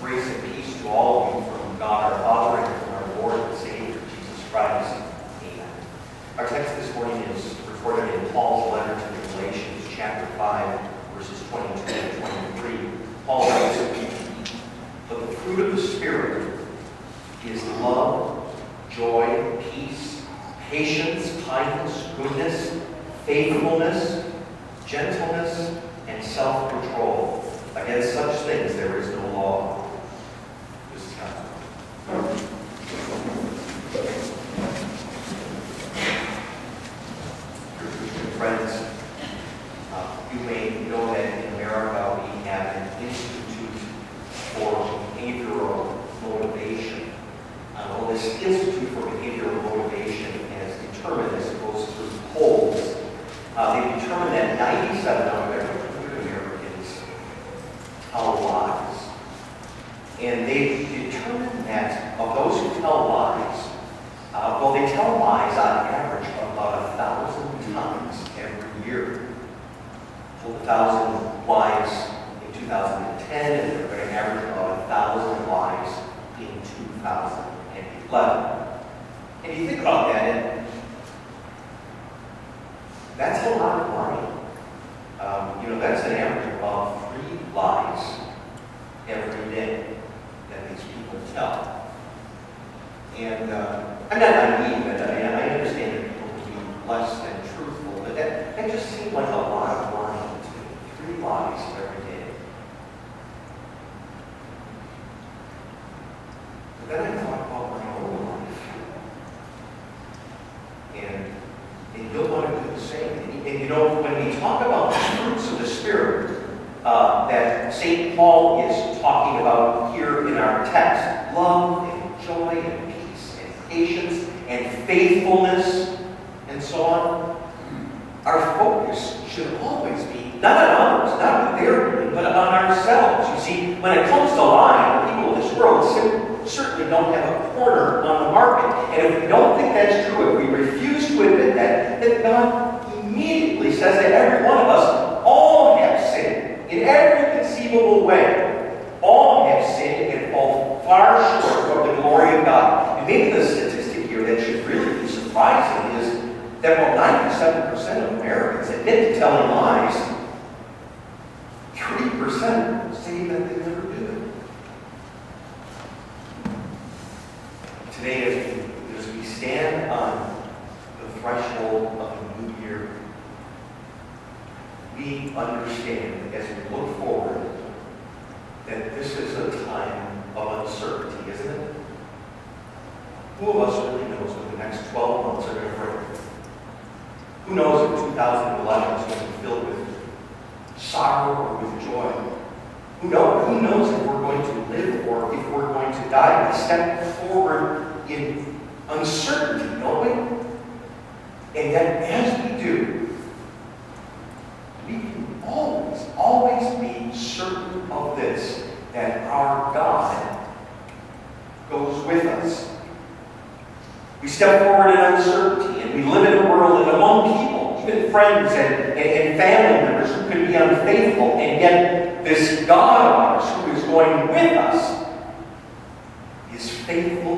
Grace and peace to all of you from God our Father and from our Lord and Savior, Jesus Christ. Amen. Our text this morning is recorded in Paul's letter to the Galatians, chapter 5, verses 22 and 23. Paul writes, "But the fruit of the Spirit is love, joy, peace, patience, kindness, goodness, faithfulness, gentleness, and self-control. Against such things there is no law." This is God. Christian friends, you may know that in America we have an institute for behavioral motivation. Well, this Institute for Behavioral Motivation has determined, as it goes through polls, they've determined that 97 of Americans tell lies. And they've determined that of those who tell lies, they tell lies on average about 1,000 times every year. Told 1,000 lies in 2010, and they're going to average about 1,000 lies in 2011. And you think about that, and that's a lot of lying. That's an average of about 3 lies every day that these people tell. And I'm not naive, but I understand that people can be less than truthful, but that just seemed like a lot of lying to me. 3 lies every day. But then I thought about my own life. And you'll want to do the same. And when we talk about the fruits of the Spirit that St. Paul is talking about here in our text, love and joy and peace and patience and faithfulness and so on, our focus should always be not on others, not what they're doing, but on ourselves. You see, when it comes to lying, the people of this world certainly don't have a corner on the market. And if we don't think that's true, if we refuse to admit that, then God immediately says that every one of us all have sinned in every conceivable way. All have sinned and fall far short of the glory of God. And maybe the statistic here that should really be surprising is that while 97% of Americans admit to telling lies, 3% say that they never do it. Today, as we stand on the threshold of a new year, we understand as we look forward that this is a time of uncertainty, isn't it? Who of us really knows what the next 12 months are going to bring? Who knows if 2011 is going to be filled with sorrow or with joy? Who knows if we're going to live or if we're going to die? We step forward in uncertainty, don't we? And yet, as we do, we can always be certain of this, that our God goes with us. We step forward in uncertainty, and we live in a world and among people, even friends and family members who can be unfaithful, and yet this God of ours who is going with us is faithful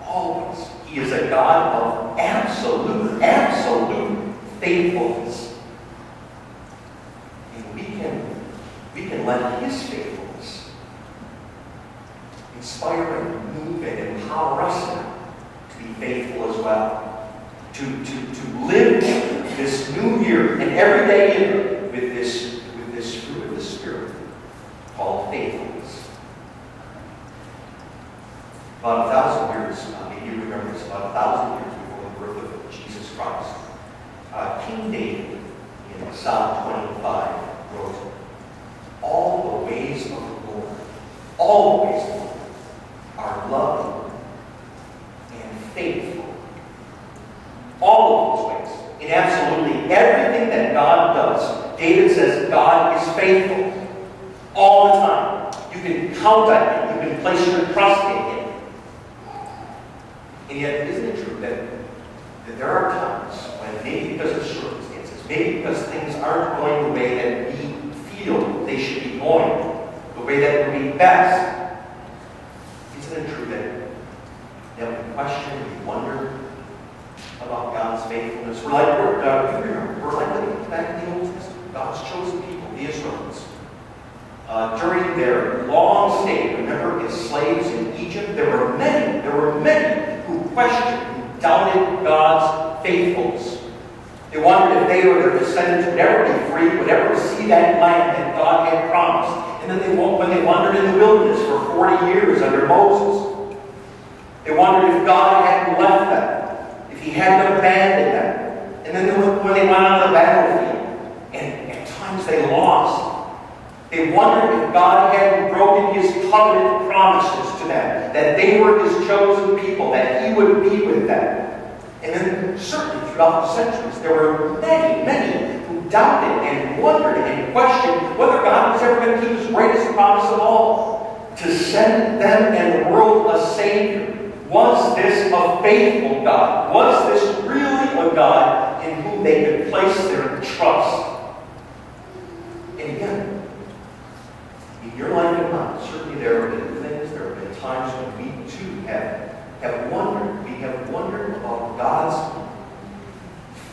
always. He is a God of absolute faithfulness. And we can let His faithfulness inspire and move and empower us now to be faithful as well. To live this new year and every day with this fruit of the Spirit called faithfulness. About 1,000 years, maybe you remember this, about 1,000 years before the birth of Jesus Christ, King David in Psalm 25 wrote, "All the ways of the Lord, all the ways of the Lord are loving and faithful." All of those ways. In absolutely everything that God does, David says God is faithful all the time. You can count on Him. You can place your trust in Him. And yet, isn't it true that there are times when, maybe because of circumstances, maybe because things aren't going the way that we feel they should be going, the way that would be best, Isn't it true that we question, we wonder about God's faithfulness? We're like living back in the Old Testament, God's chosen people, the Israelites. During their long stay, remember, as slaves in Egypt, there were many who questioned, who doubted God's faithfulness. They wondered if they or their descendants would ever be free, would ever see that land that God had promised. And then when they wandered in the wilderness for 40 years under Moses, they wondered if God hadn't left them, if He hadn't abandoned them. And then when they went on the battlefield, and at times they lost, they wondered if God hadn't broken His covenant promises to them, that they were His chosen people, that He would be with them. And then certainly throughout the centuries, there were many who doubted and wondered and questioned whether God was ever going to keep His greatest promise of all, to send them and the world a Savior. Was this a faithful God? Was this really a God in whom they could place their trust? And again, in your life and mine, certainly there have been things, there have been times when we too have wondered. We have wondered about God's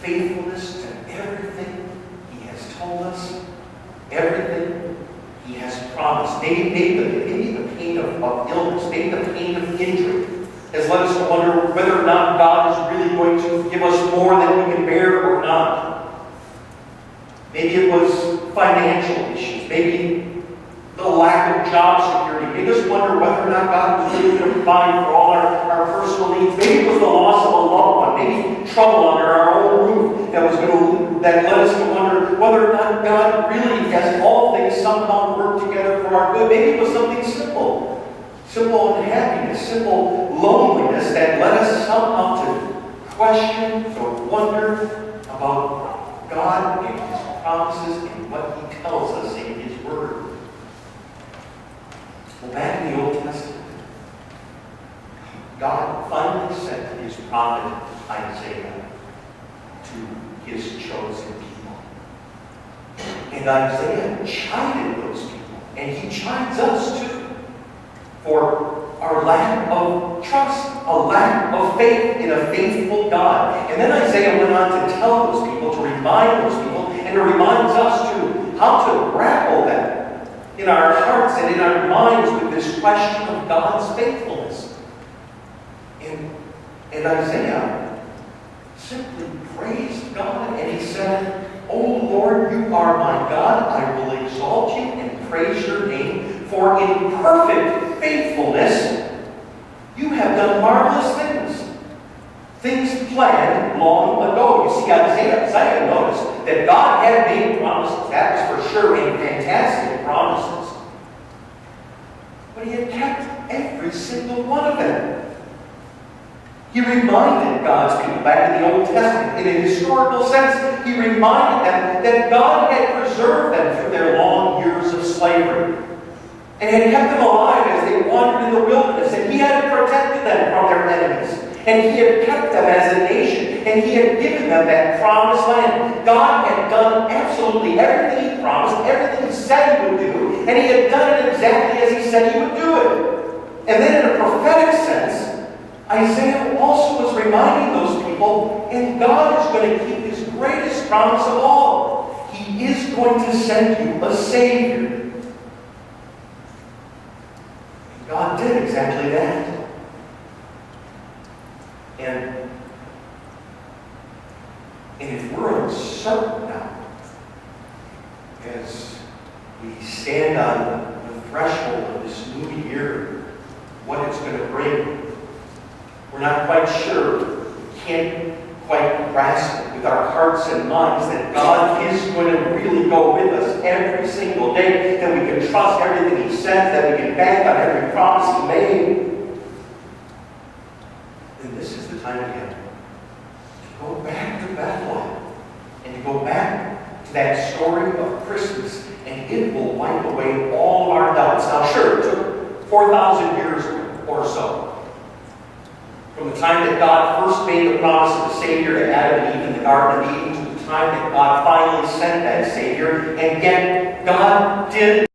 faithfulness to everything He has told us, everything He has promised. Maybe the pain of illness, maybe the pain of injury has led us to wonder whether or not God is really going to give us more than we can bear or not. Maybe it was financial issues, maybe the lack of job security. Made us wonder whether or not God was really going to provide for all our personal needs. Maybe it was the loss of a loved one. Maybe trouble under our own roof that led us to wonder whether or not God really has all things somehow work together for our good. Maybe it was something simple. Simple unhappiness, simple loneliness that led us somehow to question, to wonder about God and His promises and what He tells us in His Word. Well, back in the Old Testament, God finally sent His prophet Isaiah to His chosen people. And Isaiah chided those people, and he chides us too, for our lack of trust, a lack of faith in a faithful God. And then Isaiah went on to tell those people, to remind those people, and to remind us too, how to grapple them in our hearts and in our minds with this question of God's faithfulness. And Isaiah simply praised God, and he said, "O Lord, you are my God. I will exalt you and praise your name, for in perfect faithfulness you have done marvelous things planned long ago." You see, Isaiah noticed that God had made promises. That was for sure, and fantastic promises. But He had kept every single one of them. He reminded God's people back in the Old Testament, in a historical sense, He reminded them that God had preserved them through their long years of slavery, and had kept them alive as they wandered in the wilderness, and He had protected them from their enemies, and He had kept them as a nation, and He had given them that promised land. God had done absolutely everything He promised, everything He said He would do, and He had done it exactly as He said He would do it. And then in a prophetic sense, Isaiah also was reminding those people, and God is going to keep His greatest promise of all. He is going to send you a Savior. God did exactly that. And if we're uncertain now, as we stand on the threshold of this new year, what it's going to bring, we're not quite sure. We can't quite grasp it with our hearts and minds that God is going to really go with us every single day, that we can trust everything He says, that we can bank on every promise He made. And this is the time again to go back to Bethlehem and to go back to that story of Christmas, and it will wipe away all of our doubts. Now, sure, it took 4,000 years or so, from the time that God first made the promise of the Savior to Adam and Eve in the Garden of Eden, to the time that God finally sent that Savior, and yet God did